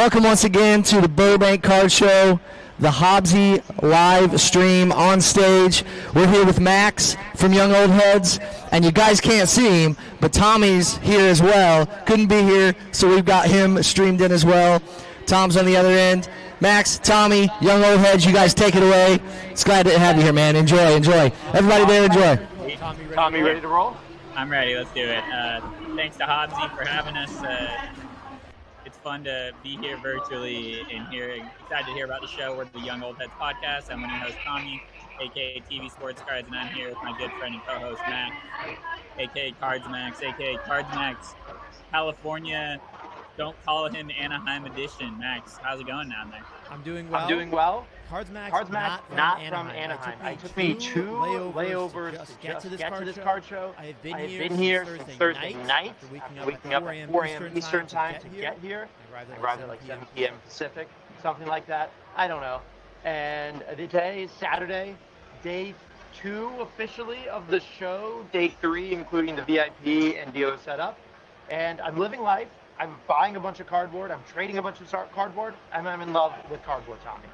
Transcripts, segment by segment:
Welcome once again to the Burbank Card Show, the Hobbzi live stream on stage. We're here with Max from Young Old Heads, and you guys can't see him, but Tommy's here as well. Couldn't be here, so we've got him streamed in as well. Tom's on the other end. Max, Tommy, Young Old Heads, you guys take it away. It's glad to have you here, man. Enjoy. Everybody there, enjoy. Tommy, ready to roll? I'm ready. Let's do it. Thanks to Hobbzi for having us. It's fun to be here virtually and excited to hear about the show. We're the Young Old Heads podcast. I'm one of your hosts, Tommy, aka TV Sports Cards, and I'm here with my good friend and co-host, Max, aka Cards Max, aka Cards Max, California. Don't call him Anaheim edition. Max, how's it going down there? I'm doing well. Cards Max, not from Anaheim. It took me two layovers to get to this card show. I have been here since Thursday night, waking up at 4 a.m. Eastern time to get here. I arrived at like 7 p.m. Pacific, something like that. I don't know. And today is Saturday, day 2 officially of the show, day 3 including the VIP and DO setup. And I'm living life. I'm buying a bunch of cardboard. I'm trading a bunch of cardboard. And I'm in love with cardboard, Tommy.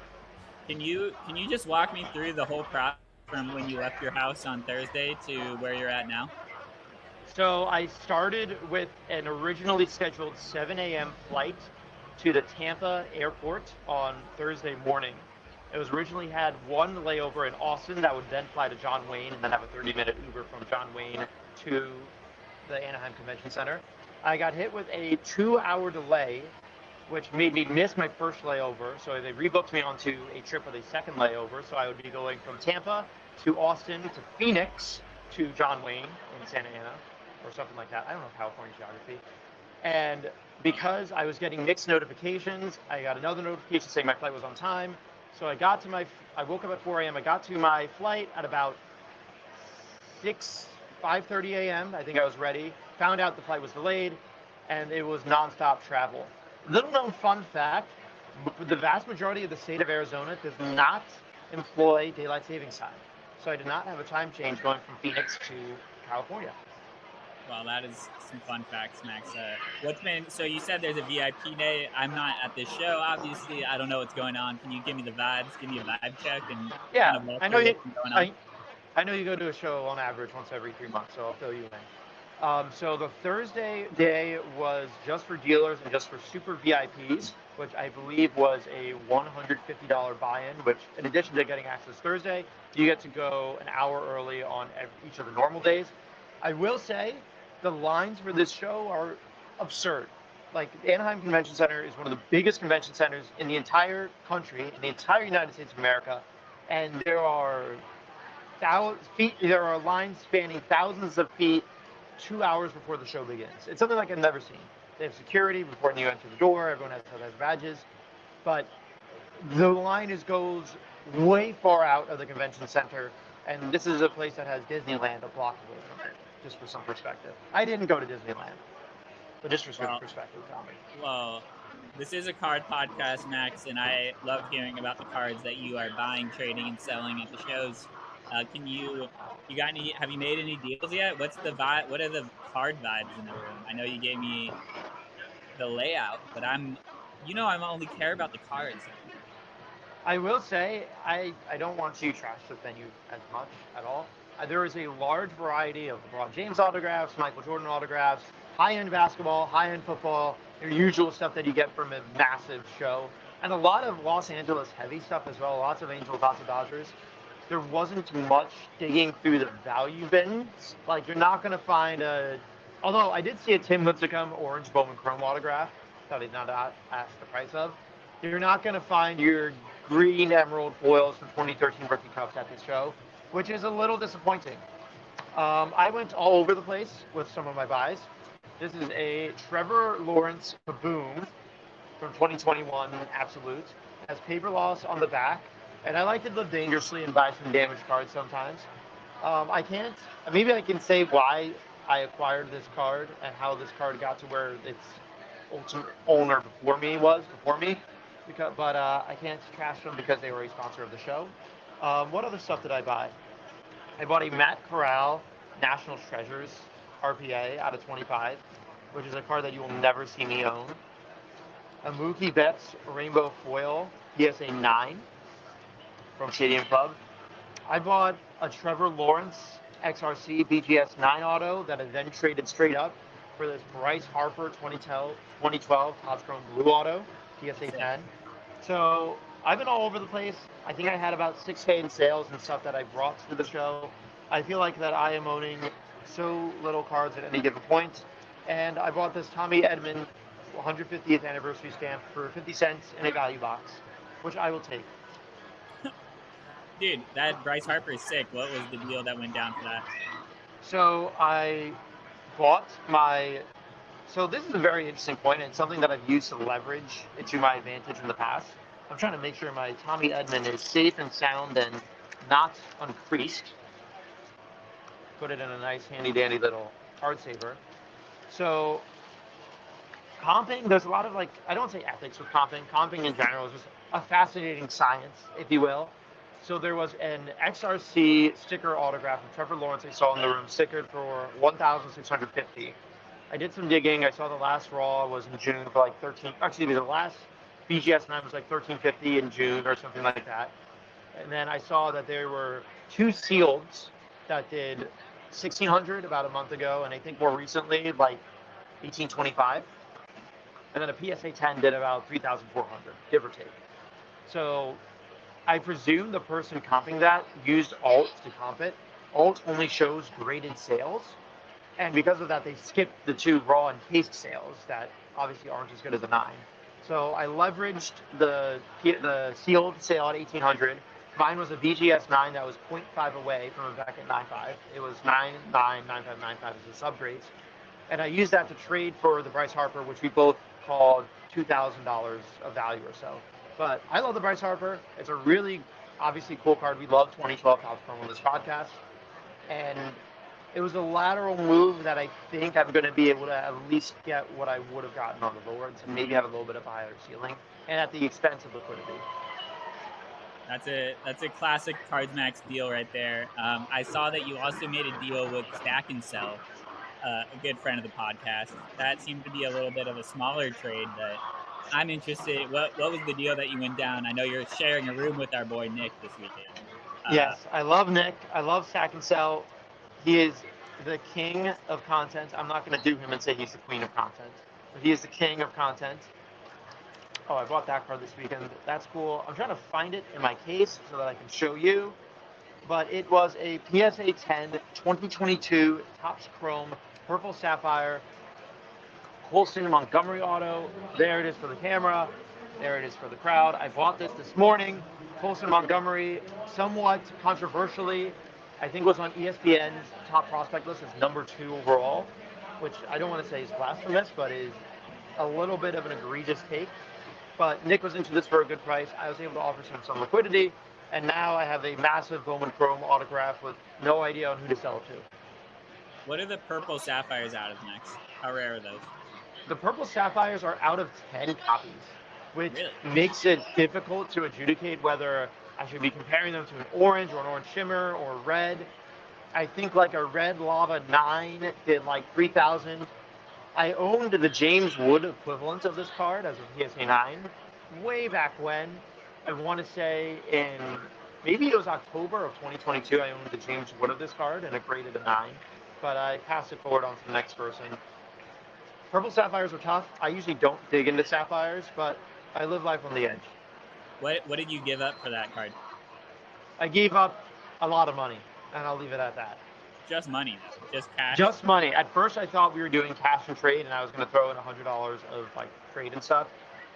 Can you just walk me through the whole process from when you left your house on Thursday to where you're at now? So I started with an originally scheduled 7 a.m. flight to the Tampa airport on Thursday morning. It was originally had one layover in Austin that would then fly to John Wayne and then have a 30-minute Uber from John Wayne to the Anaheim Convention Center. I got hit with a 2-hour delay, which made me miss my first layover. So they rebooked me onto a trip with a second layover. So I would be going from Tampa to Austin to Phoenix to John Wayne in Santa Ana or something like that. I don't know California geography. And because I was getting mixed notifications, I got another notification saying my flight was on time. So I woke up at 4 a.m. I got to my flight at about 5:30 a.m. I think I was ready. Found out the flight was delayed, and it was nonstop travel. Little known fun fact, the vast majority of the state of Arizona does not employ daylight savings time. So I did not have a time change going from Phoenix to California. Well, that is some fun facts, Max. So you said there's a VIP day. I'm not at this show, obviously. I don't know what's going on. Can you give me the vibes, give me a vibe check? And yeah, kind of I know you go to a show on average once every 3 months, so I'll fill you in. So the Thursday day was just for dealers and just for super VIPs, which I believe was a $150 buy-in, which in addition to getting access Thursday, you get to go an hour early on each of the normal days. I will say the lines for this show are absurd. Like, the Anaheim Convention Center is one of the biggest convention centers in the entire country, in the entire United States of America, and there are lines spanning thousands of feet 2 hours before the show begins. It's something like I've never seen. They have security before you enter the door. Everyone has badges. But the line goes way far out of the convention center, and this is a place that has Disneyland a block away from it, just for some perspective. I didn't go to Disneyland, but just for some perspective, Tommy. Well, this is a card podcast, Max, and I love hearing about the cards that you are buying, trading, and selling at the shows. Have you made any deals yet? What's the vibe? What are the card vibes in the room? I know you gave me the layout, but I only care about the cards. I will say, I don't want to trash the venue as much at all. There is a large variety of LeBron James autographs, Michael Jordan autographs, high-end basketball, high-end football, your usual stuff that you get from a massive show, and a lot of Los Angeles heavy stuff as well, lots of Angels, lots of Dodgers. There wasn't much digging through the value bins. Like, you're not going to find although I did see a Tim Lincecum orange Bowman Chrome autograph that I did not ask the price of. You're not going to find your green emerald foils from 2013 Rookie Cups at this show, which is a little disappointing. I went all over the place with some of my buys. This is a Trevor Lawrence Kaboom from 2021 Absolute. It has paper loss on the back. And I like to live dangerously and buy some damaged cards sometimes. Maybe I can say why I acquired this card and how this card got to where its ultimate owner before me. But I can't trash them because they were a sponsor of the show. What other stuff did I buy? I bought a Matt Corral National Treasures RPA out of 25, which is a card that you will never see me own. a Mookie Betts Rainbow Foil PSA 9 from Stadium Club. I bought a Trevor Lawrence XRC BGS 9 auto that I then traded straight up for this Bryce Harper 2012 Topps Chrome Blue auto PSA 10. So I've been all over the place. I think I had about 6K in sales and stuff that I brought to the show. I feel like that I am owning so little cards at any given point. And I bought this Tommy Edman 150th anniversary stamp for 50 cents in a value box, which I will take. Dude, that Bryce Harper is sick. What was the deal that went down for that? So I bought my... So this is a very interesting point, and it's something that I've used to leverage it to my advantage in the past. I'm trying to make sure my Tommy Edman is safe and sound and not uncreased. Put it in a nice handy-dandy little card saver. So comping, there's a lot of, like, I don't say ethics with comping. Comping in general is just a fascinating science, if you will. So there was an XRC sticker autograph of Trevor Lawrence I saw in the room, stickered for $1,650. I did some digging. I saw the last Raw was in June for like the last BGS 9 was like $1,350 in June or something like that. And then I saw that there were 2 sealeds that did $1,600 about a month ago, and I think more recently like $1,825. And then a PSA 10 did about $3,400, give or take. So I presume the person comping that used alt to comp it. Alt only shows graded sales. And because of that, they skipped the 2 raw and cased sales that obviously aren't as good as a 9. So I leveraged the sealed sale at $1,800. Mine was a VGS 9 that was 0.5 away from a back at 9.5. It was 9.9, 9.5, 9.5 as the subgrades. And I used that to trade for the Bryce Harper, which we both called $2,000 of value or so. But I love the Bryce Harper. It's a really, obviously, cool card. We love 2012 Topps Chrome on this podcast. And it was a lateral move that I think I'm going to be able to at least get what I would have gotten on the boards and maybe have a little bit of a higher ceiling, and at the expense of liquidity. That's a classic Cards Max deal right there. I saw that you also made a deal with Stack and Sell, a good friend of the podcast. That seemed to be a little bit of a smaller trade, but I'm interested. What was the deal that you went down? I know you're sharing a room with our boy Nick this weekend. Yes, I love Nick. I love Stack and Sell. He is the king of content. I'm not going to do him and say he's the queen of content, but he is the king of content. Oh, I bought that card this weekend. That's cool. I'm trying to find it in my case so that I can show you. But it was a PSA 10 2022 Topps Chrome Purple Sapphire Colson Montgomery auto. There it is for the camera. There it is for the crowd. I bought this morning. Colson Montgomery, somewhat controversially, I think was on ESPN's top prospect list as number 2 overall, which I don't want to say is blasphemous, but is a little bit of an egregious take. But Nick was into this for a good price. I was able to offer him some liquidity, and now I have a massive Bowman Chrome autograph with no idea on who to sell it to. What are the purple sapphires out of next? How rare are those? The purple sapphires are out of 10 copies, which Really? makes it difficult to adjudicate whether I should be comparing them to an orange or an orange shimmer or red. I think like a red lava 9 did like 3,000. I owned the James Wood equivalent of this card as a PSA 9 way back when. I want to say in, maybe it was October of 2022, I owned the James Wood of this card and it graded a 9. But I passed it forward on to the next person. Purple sapphires are tough. I usually don't dig into sapphires, but I live life on the edge. What did you give up for that card? I gave up a lot of money, and I'll leave it at that. Just money, just cash. Just money. At first, I thought we were doing cash and trade, and I was going to throw in $100 of like trade and stuff.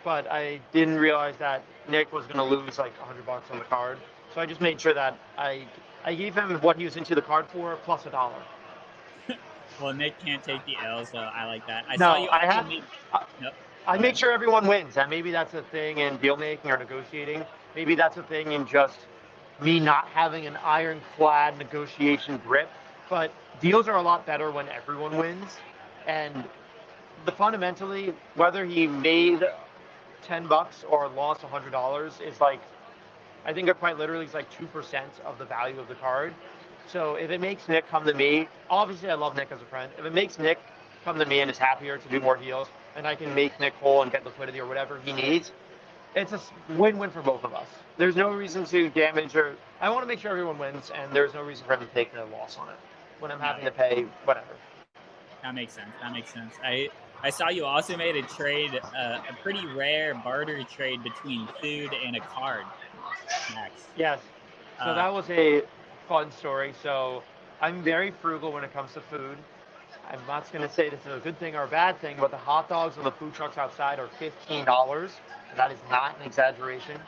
But I didn't realize that Nick was going to lose like $100 on the card. So I just made sure that I gave him what he was into the card for plus $1. Well, Nick can't take the L, so I like that. I make sure everyone wins, and maybe that's a thing in deal making or negotiating. Maybe that's a thing in just me not having an ironclad negotiation grip. But deals are a lot better when everyone wins. And fundamentally, whether he made $10 or lost $100 is like, I think it quite literally is like 2% of the value of the card. So if it makes Nick come to me, obviously I love Nick as a friend. If it makes Nick come to me and is happier to do more deals, and I can make Nick whole and get liquidity or whatever he needs, it's a win-win for both of us. There's no reason to damage or I want to make sure everyone wins, and there's no reason for him to take a loss on it when I'm having to pay whatever. That makes sense. That makes sense. I saw you also made a trade, a pretty rare barter trade between food and a card, Max. Yes. So that was a fun story. So I'm very frugal when it comes to food. I'm not going to say this is a good thing or a bad thing, but the hot dogs and the food trucks outside are $15. That is not an exaggeration.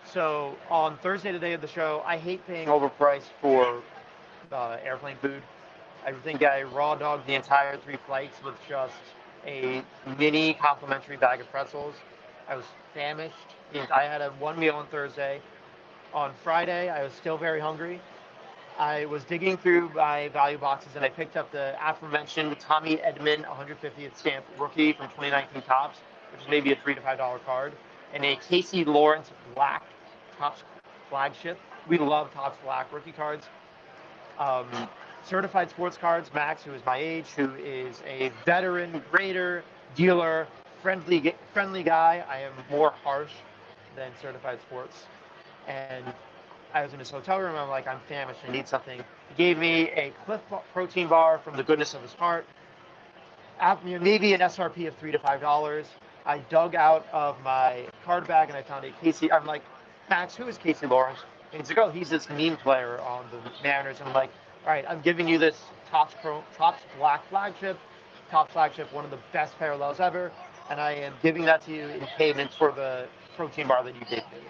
So on Thursday, the day of the show, I hate paying overpriced for airplane food. I think I raw dogged the entire 3 flights with just a mini complimentary bag of pretzels. I was famished. I had one meal on Thursday. On Friday, I was still very hungry. I was digging through my value boxes and I picked up the aforementioned Tommy Edman 150th stamp rookie from 2019 Topps, which is maybe a $3 to $5 card, and a Casey Lawrence Black Topps flagship. We love Topps Black rookie cards. Certified sports cards, Max, who is my age, who is a veteran grader, dealer, friendly guy. I am more harsh than certified sports. And I was in his hotel room. I'm like, I'm famished. I need something. He gave me a Cliff protein bar from the goodness of his heart. Maybe an SRP of $3 to $5. I dug out of my card bag and I found a Casey. I'm like, Max, who is Casey Lawrence? And he's like, oh, he's this meme player on the Mariners. And I'm like, all right, I'm giving you this Topps Black flagship, one of the best parallels ever, and I am giving that to you in payment for the protein bar that you gave me.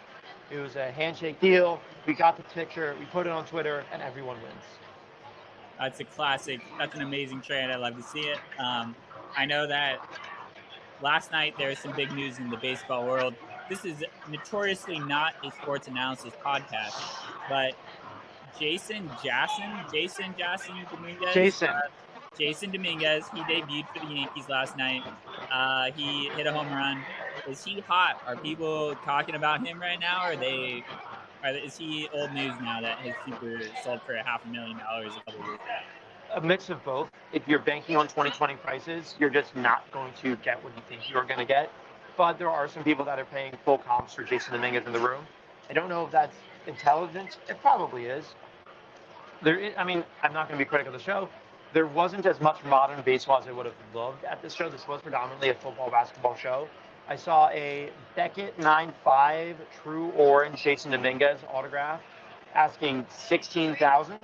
It was a handshake deal. We got the picture, we put it on Twitter, and everyone wins. That's a classic. That's an amazing trade. I love to see it. I know that last night there was some big news in the baseball world. This is notoriously not a sports analysis podcast, but Jason Dominguez, he debuted for the Yankees last night. He hit a home run. Is he hot? Are people talking about him right now? Is he old news now that his super sold for $500,000 a couple years back? A mix of both. If you're banking on 2020 prices, you're just not going to get what you think you're going to get. But there are some people that are paying full comps for Jason Dominguez in the room. I don't know if that's intelligence. It probably is. I'm not going to be critical of the show. There wasn't as much modern baseball as I would have loved at this show. This was predominantly a football basketball show. I saw a Beckett 9.5 True Orange Jason Dominguez autograph asking $16,000.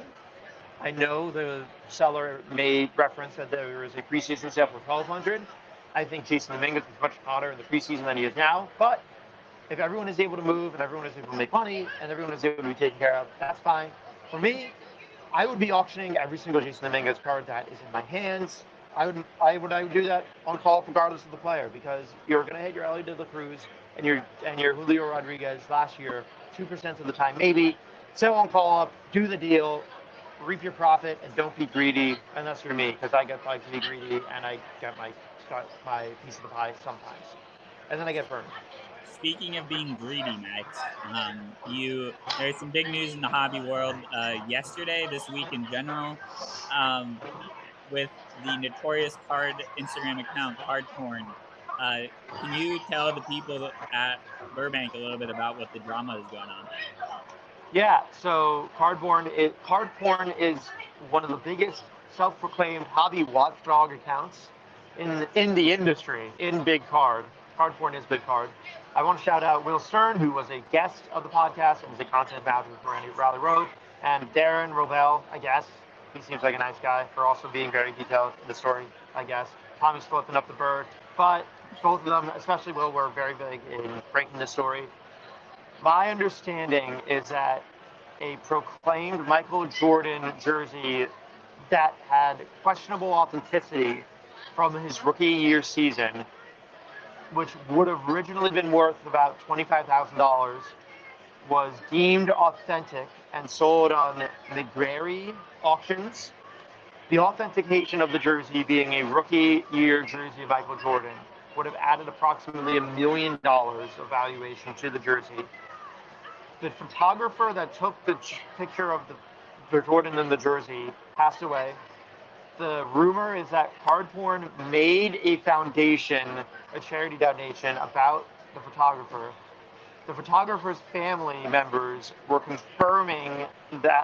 I know the seller made reference that there was a preseason sale for $1,200. I think Jason Dominguez was much hotter in the preseason than he is now. But if everyone is able to move and everyone is able to make money and everyone is able to be taken care of, that's fine. For me, I would be auctioning every single Jason Dominguez card that is in my hands. I would do that on call regardless of the player, because you're going to hit your Ellie De La Cruz and your Julio Rodriguez last year 2% of the time maybe. Sell on call up, do the deal, reap your profit, and don't be greedy. And that's for me, because I get like to be greedy and I get my piece of the pie sometimes, and then I get burned. Speaking of being greedy, Max, there's some big news in the hobby world yesterday, this week in general, with the notorious card Instagram account, Card Porn. Can you tell the people at Burbank a little bit about what the drama is going on? Yeah, so Card Porn is one of the biggest self-proclaimed hobby watchdog accounts in the industry, in big card. Card Porn is big card. I want to shout out Will Stern, who was a guest of the podcast and was a content manager for Rally Road, and Darren Rovell, I guess. He seems like a nice guy for also being very detailed in the story, I guess. Tommy's flipping up the bird, but both of them, especially Will, were very big in breaking the story. My understanding is that a proclaimed Michael Jordan jersey that had questionable authenticity from his rookie year season, which would have originally been worth about $25,000, was deemed authentic and sold on McGrary auctions. The authentication of the jersey being a rookie year jersey of Michael Jordan would have added approximately $1 million of valuation to the jersey. The photographer that took the picture of the Jordan in the jersey passed away. the rumor is that Card Porn made a foundation, a charity donation about the photographer. The photographer's family members were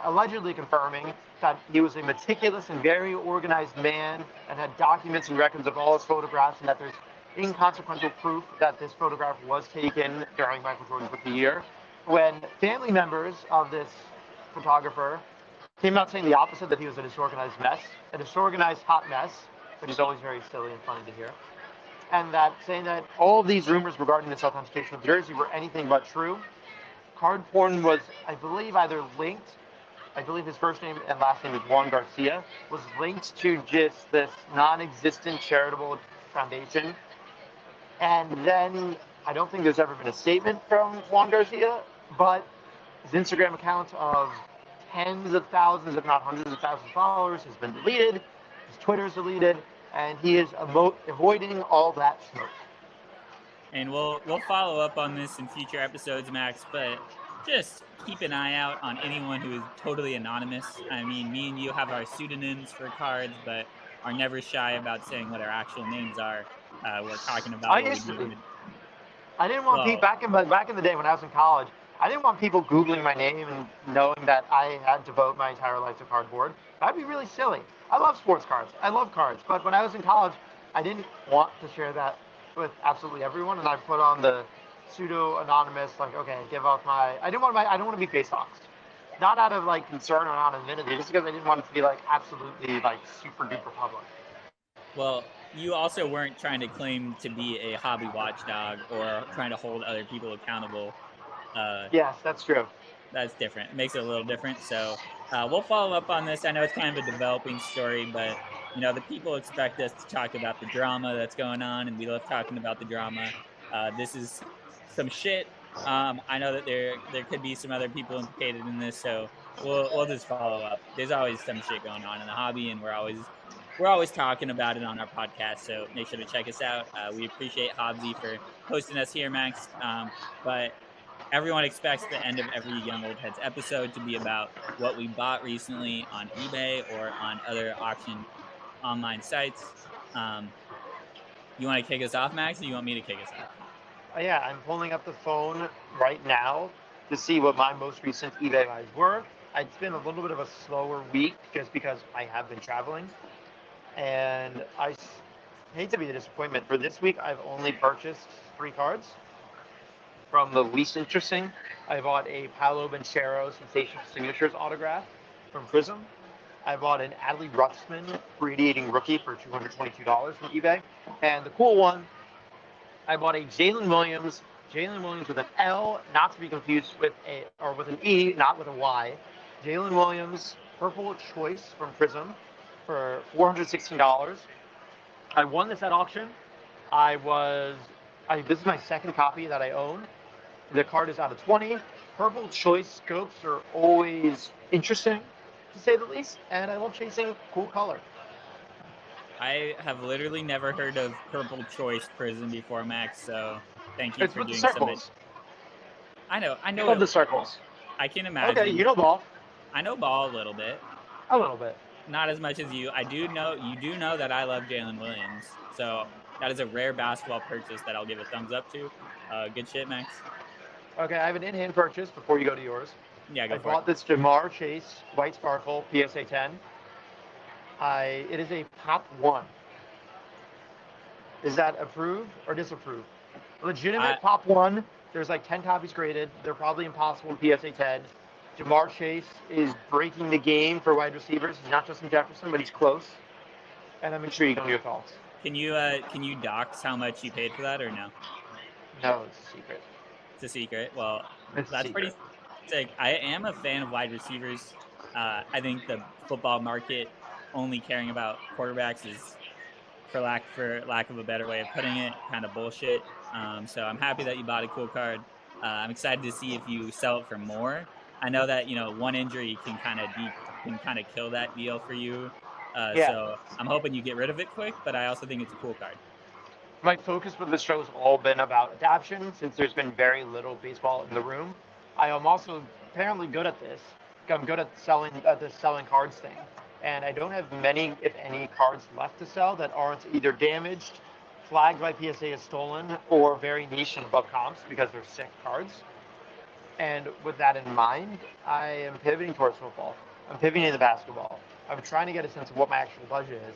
allegedly confirming that he was a meticulous and very organized man and had documents and records of all his photographs, and that there's inconsequential proof that this photograph was taken during Michael Jordan's rookie year. When family members of this photographer came out saying the opposite, that he was a disorganized mess, a disorganized hot mess, which is always very silly and funny to hear, and that saying that all of these rumors regarding this authentication of the jersey were anything but true. Card Porn was, I believe, either linked, I believe his first name and last name is Juan Garcia, was linked to just this non-existent charitable foundation. And then I don't think there's ever been a statement from Juan Garcia, but his Instagram account of tens of thousands, if not hundreds of thousands of followers, has been deleted. His Twitter is deleted, and he is avoiding all that smoke. And we'll follow up on this in future episodes, Max, but just keep an eye out on anyone who is totally anonymous. I mean, me and you have our pseudonyms for cards, but are never shy about saying what our actual names are. We're talking about. I didn't want people back in the day when I was in college. I didn't want people Googling my name and knowing that I had to devote my entire life to cardboard. That'd be really silly. I love sports cards. I love cards. But when I was in college, I didn't want to share that with absolutely everyone, and I put on the pseudo-anonymous, like, okay, give off my... I don't want to be face doxxed. Not out of, like, concern or anonymity, just because I didn't want it to be, like, absolutely, like, super-duper public. Well, you also weren't trying to claim to be a hobby watchdog or trying to hold other people accountable. Yes, that's true. That's different. It makes it a little different. So we'll follow up on this. I know it's kind of a developing story, but the people expect us to talk about the drama that's going on, and we love talking about the drama. This is some shit. I know that there could be some other people implicated in this, so we'll just follow up. There's always some shit going on in the hobby, and we're always talking about it on our podcast. So make sure to check us out. We appreciate Hobbzi for hosting us here, Max. But everyone expects the end of every Young Old Heads episode to be about what we bought recently on eBay or on other auction online sites. You want to kick us off, Max, or you want me to kick us off? Yeah, I'm pulling up the phone right now to see what my most recent eBay buys were. It's been a little bit of a slower week just because I have been traveling. And I hate to be a disappointment. For this week, I've only purchased 3 cards. From the least interesting, I bought a Paolo Banchero Sensational Signatures autograph from Prism. I bought an Adley Rutschman radiating rookie for $222 from eBay. And the cool one, I bought a Jalen Williams with an L, not to be confused with an E, not with a Y. Jalen Williams Purple Choice from Prism for $416. I won this at auction. This is my second copy that I own. The card is out of 20. Purple Choice scopes are always interesting, to say the least, and I love chasing cool color. I have literally never heard of Purple Choice Prism before, Max, so thank you for doing something. I know. I love the circles. I can imagine. Okay, you know ball. I know ball a little bit. A little bit. Not as much as you. You do know that I love Jalen Williams, so that is a rare basketball purchase that I'll give a thumbs up to. Good shit, Max. Okay, I have an in-hand purchase before you go to yours. Yeah, go for it. I bought this Jamar Chase White Sparkle PSA 10. It is a Pop 1. Is that approved or disapproved? Legitimate Pop 1. There's like 10 copies graded. They're probably impossible in PSA 10. Jamar Chase is breaking the game for wide receivers. He's not Justin Jefferson, but he's close. And I'm intrigued on your thoughts. Can you dox how much you paid for that or no? No, it's a secret. It's a secret. Well, that's pretty sick. I am a fan of wide receivers. I think the football market only caring about quarterbacks is, for lack of a better way of putting it, kind of bullshit. So I'm happy that you bought a cool card. I'm excited to see if you sell it for more. I know that one injury can kind of kill that deal for you. So I'm hoping you get rid of it quick. But I also think it's a cool card. My focus for this show has all been about adaption, since there's been very little baseball in the room. I am also apparently good at this. I'm good at selling cards thing. and I don't have many, if any, cards left to sell that aren't either damaged, flagged by PSA as stolen, or very niche and above comps because they're sick cards. And with that in mind, I am pivoting towards football. I'm pivoting to basketball. I'm trying to get a sense of what my actual budget is.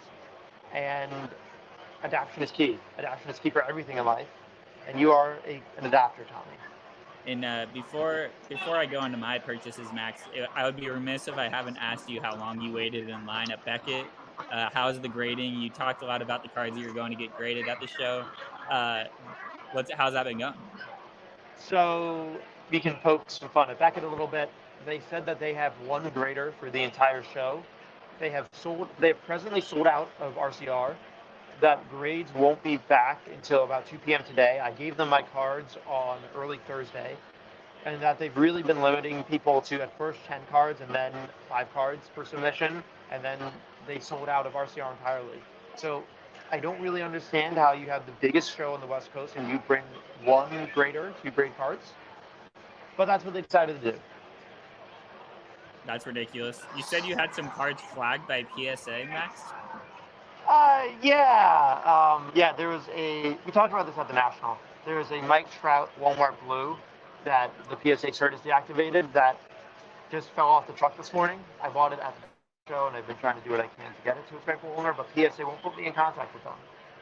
And adaptation is key. Adaptation is key for everything in life. And you are an adapter, Tommy. And before I go into my purchases, Max, I would be remiss if I haven't asked you how long you waited in line at Beckett. How's the grading? You talked a lot about the cards you were going to get graded at the show. How's that been going? So we can poke some fun at Beckett a little bit. They said that they have one grader for the entire show. They have presently sold out of RCR. That grades won't be back until about 2 p.m. today. I gave them my cards on early Thursday, and that they've really been limiting people to at first 10 cards and then 5 cards per submission, and then they sold out of RCR entirely. So I don't really understand how you have the biggest show on the West Coast and you bring one grader to grade cards, but that's what they decided to do. That's ridiculous. You said you had some cards flagged by PSA, Max? Yeah, we talked about this at the National. There was a Mike Trout Walmart Blue that the PSA cert is deactivated that just fell off the truck this morning. I bought it at the show, and I've been trying to do what I can to get it to its rightful owner, but PSA won't put me in contact with them.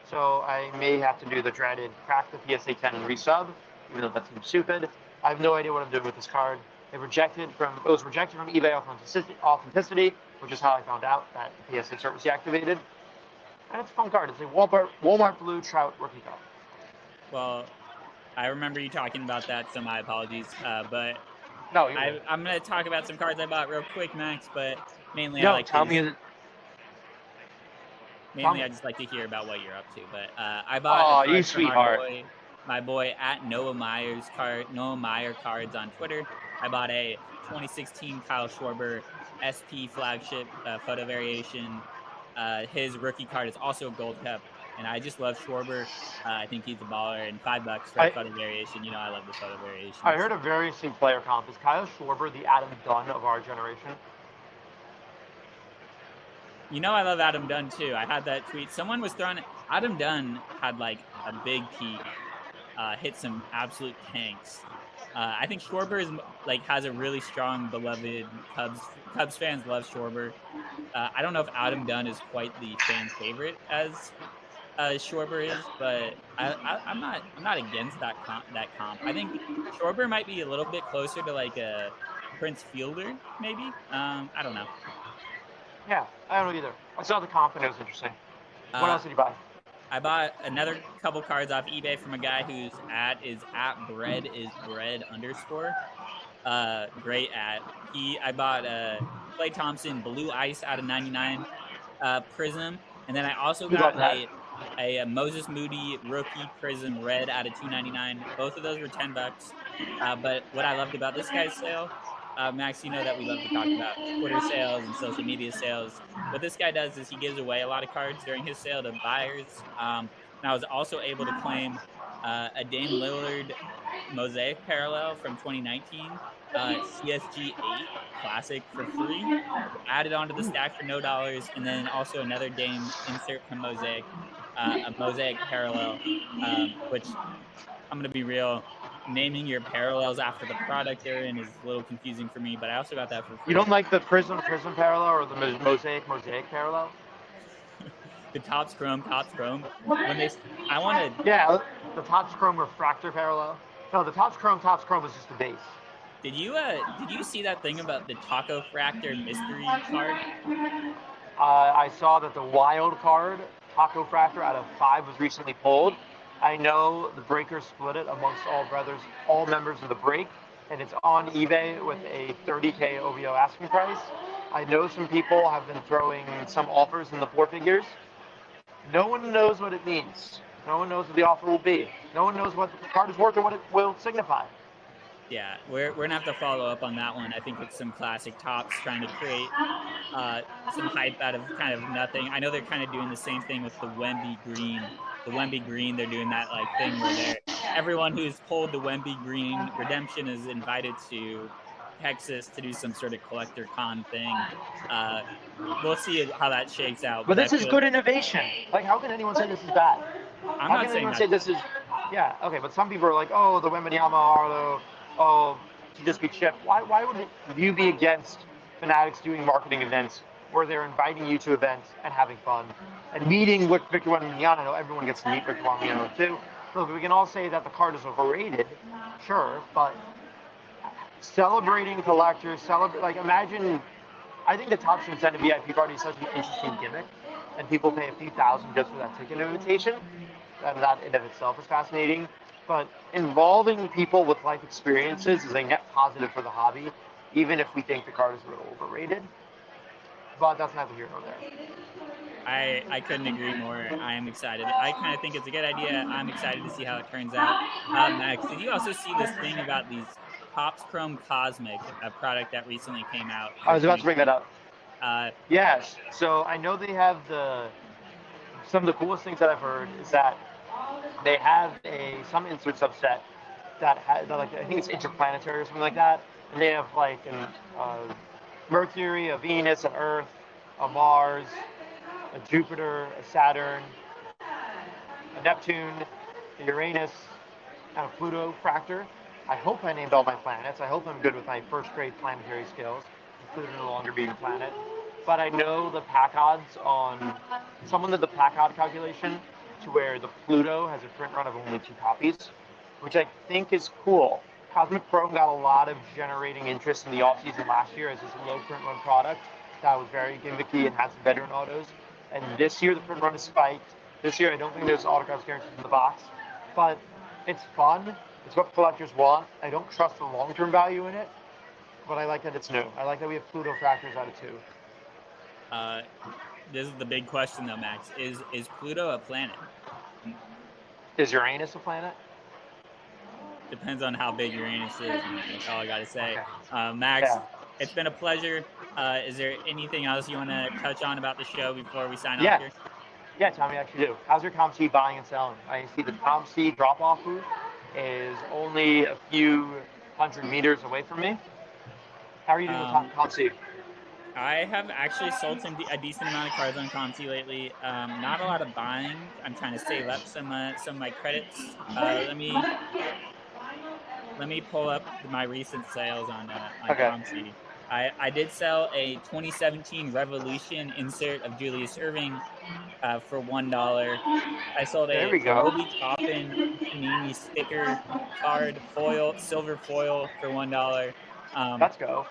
So I may have to do the dreaded crack the PSA 10 and resub, even though that seems stupid. I have no idea what I'm doing with this card. It was rejected from eBay authenticity, which is how I found out that the PSA cert was deactivated. And it's a fun card. It's a Walmart Blue Trout rookie card. Well, I remember you talking about that, so my apologies. But no, I'm going to talk about some cards I bought real quick, Max. But mainly, I just like to hear about what you're up to. But I bought you sweetheart. My boy at Noah Meyer cards on Twitter. I bought a 2016 Kyle Schwarber SP flagship photo variation. His rookie card is also a gold cup, and I just love Schwarber. I think he's a baller, and $5 for a photo variation. You know I love the photo variation. I heard a very interesting player comp. Is Kyle Schwarber the Adam Dunn of our generation? You know I love Adam Dunn too. I had that tweet. Someone was throwing it. Adam Dunn had like a big peak, hit some absolute tanks. I think Schwarber has a really strong beloved Cubs fans love Schwarber. I don't know if Adam Dunn is quite the fan favorite as Schwarber is, but I'm not against that comp. I think Schwarber might be a little bit closer to like a Prince Fielder, maybe. I don't know. Yeah, I don't know either. I saw the comp and it was interesting. What else did you buy? I bought another couple cards off eBay from a guy whose ad is @breadisbread_. Great ad. I bought Klay Thompson Blue Ice out of 99 Prism, and then I also got a Moses Moody Rookie Prism Red out of 299. Both of those were $10. But what I loved about this guy's sale, Max, you know that we love to talk about Twitter sales and social media sales. What this guy does is he gives away a lot of cards during his sale to buyers. And I was also able to claim a Dame Lillard Mosaic Parallel from 2019, CSG 8 Classic for free. Added onto the stack for no dollars, and then also another Dame insert from Mosaic, a Mosaic Parallel, which I'm going to be real. Naming your parallels after the product they're in is a little confusing for me, but I also got that for free. You don't like the Prism parallel or the Mosaic parallel? The Topps Chrome. Yeah, the Topps Chrome refractor parallel. No, the Topps Chrome is just the base. Did you see that thing about the Taco Fractor mystery card? I saw that the wild card, Taco Fractor out of 5, was recently pulled. I know the breaker split it amongst all members of the break, and it's on eBay with a $30K OVO asking price. I know some people have been throwing some offers in the 4 figures. No one knows what it means. No one knows what the offer will be. No one knows what the card is worth or what it will signify. Yeah, we're going to have to follow up on that one. I think it's some classic Topps trying to create some hype out of kind of nothing. I know they're kind of doing the same thing with the Wemby Green. The Wemby Green, they're doing that thing where everyone who's pulled the Wemby Green redemption is invited to Texas to do some sort of collector con thing. We'll see how that shakes out. But this is good innovation. Like, how can anyone say this is bad? I'm How not can saying anyone that. say this is? Yeah, okay, but some people are like, oh, the Wembanyama Arlo, oh, to just be chipped. Why would you be against Fanatics doing marketing events where they're inviting you to events and having fun and meeting with Victor Wembanyama? I know everyone gets to meet Victor Wembanyama too. Look, we can all say that the card is overrated, sure, but celebrating collectors, like imagine. I think the Top Shoe Incentive VIP party is such an interesting gimmick, and people pay a few thousand just for that ticket invitation, and that in of itself is fascinating. But involving people with life experiences is a net positive for the hobby, even if we think the card is a little overrated. But that's neither here nor there. I couldn't agree more. I am excited. I kind of think it's a good idea. I'm excited to see how it turns out. Max, did you also see this thing about these Topps Chrome Cosmic, a product that recently came out? I was about to bring that up. Uh, Yes. So I know they have some of the coolest things that I've heard is that they have some insert subset that like I think it's interplanetary or something like that, and they have like Mercury, a Venus, an Earth, a Mars, a Jupiter, a Saturn, a Neptune, a Uranus, and a Pluto fractor. I hope I named all my planets. I hope I'm good with my first grade planetary skills, Pluto no longer being a planet. But I know the pack odds on someone did the pack odd calculation to where the Pluto has a print run of only 2 copies, which I think is cool. Cosmic Chrome got a lot of generating interest in the offseason last year as this low print run product that was very gimmicky and had some veteran autos. And this year the print run is spiked. This year I don't think there's autographs guaranteed in the box, but it's fun. It's what collectors want. I don't trust the long-term value in it, but I like that it's new. I like that we have Pluto fractors out of 2. This is the big question though, Max. Is Pluto a planet? Is Uranus a planet? Depends on how big Uranus is, man. That's all I gotta say. Max, it's been a pleasure. Is there anything else you want to touch on about the show before we sign off here? Yeah, Tommy, I actually do. How's your ComC buying and selling? I see the ComC drop-off booth is only a few hundred meters away from me. How are you doing with ComC? I have actually sold a decent amount of cards on ComC lately. Not a lot of buying. I'm trying to save up some of my credits. Let me pull up my recent sales on ComC. I did sell a 2017 Revolution insert of Julius Erving for $1. I sold a Obi Toppin Panini sticker card silver foil for $1. Let's go.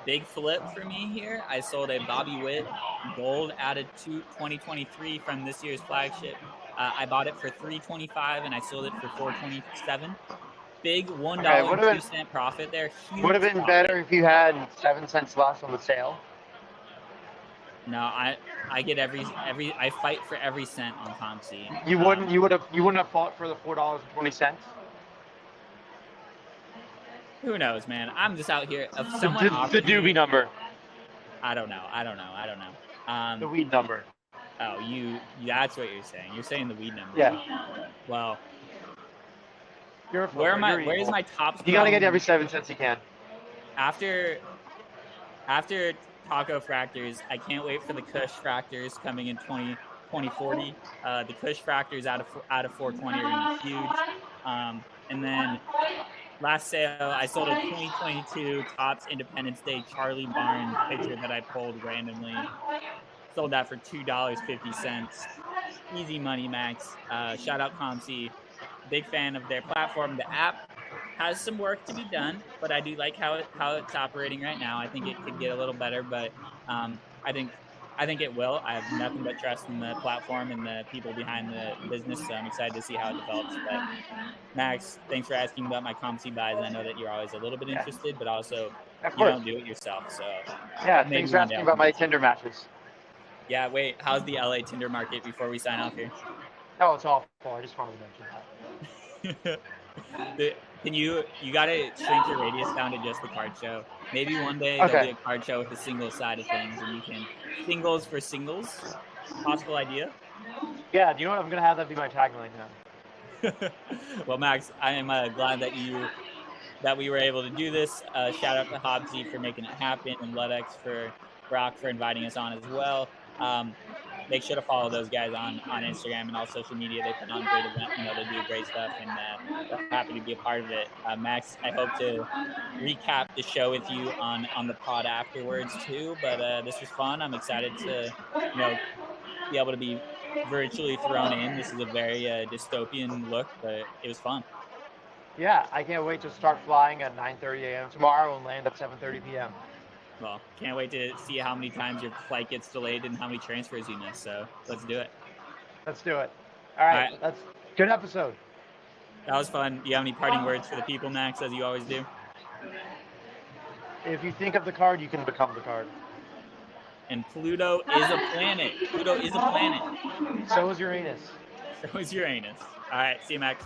Big flip for me here. I sold a Bobby Witt gold added to 2023 from this year's flagship. I bought it for $3.25 and I sold it for $4.27. Big $1 2-cent profit there. Would have been better if you had 7 cents less on the sale. No, I get every I fight for every cent on ComC. You wouldn't have fought for the $4.20. Who knows, man? I'm just out here. If the doobie number. I don't know. The weed number. Oh, that's what you're saying. You're saying the weed number. Yeah. Well, where is my top? You gotta get every 7 cents you can. After Taco Fractors, I can't wait for the Kush Fractors coming in 2040. The Kush Fractors out of 420 are gonna be huge. And then last sale, I sold a 2022 Topps Independence Day Charlie Barnes picture that I pulled randomly. Sold that for $2.50. Easy money, Max. Shout out ComC. Big fan of their platform. The app has some work to be done, but I do like how it's operating right now. I think it could get a little better, but I think it will. I have nothing but trust in the platform and the people behind the business, so I'm excited to see how it develops. But Max, thanks for asking about my ComC buys. I know that you're always a little bit interested, but also you don't do it yourself. So thanks for asking about my Tinder matches. Yeah, wait, how's the LA Tinder market before we sign off here? Oh, it's awful. I just wanted to mention that. You gotta shrink your radius down to just the card show. Maybe one day there'll be a card show with the single side of things, and you can singles for singles. Possible idea? Yeah, do you know what? I'm gonna have that be my tagline now. Well, Max, I am glad that you that we were able to do this. Shout out to Hobbzi for making it happen, and Ludex for Brock for inviting us on as well. Make sure to follow those guys on Instagram and all social media. They put on great event. They do great stuff, and we're happy to be a part of it. Max, I hope to recap the show with you on the pod afterwards too. But this was fun. I'm excited to be able to be virtually thrown in. This is a very dystopian look, but it was fun. Yeah, I can't wait to start flying at 9:30 a.m. tomorrow and land at 7:30 p.m. Well, can't wait to see how many times your flight gets delayed and how many transfers you miss. So let's do it. Let's do it. All right. That's good episode. That was fun. Do you have any parting words for the people, Max, as you always do? If you think of the card, you can become the card. And Pluto is a planet. Pluto is a planet. So is Uranus. So is Uranus. All right. See you, Max.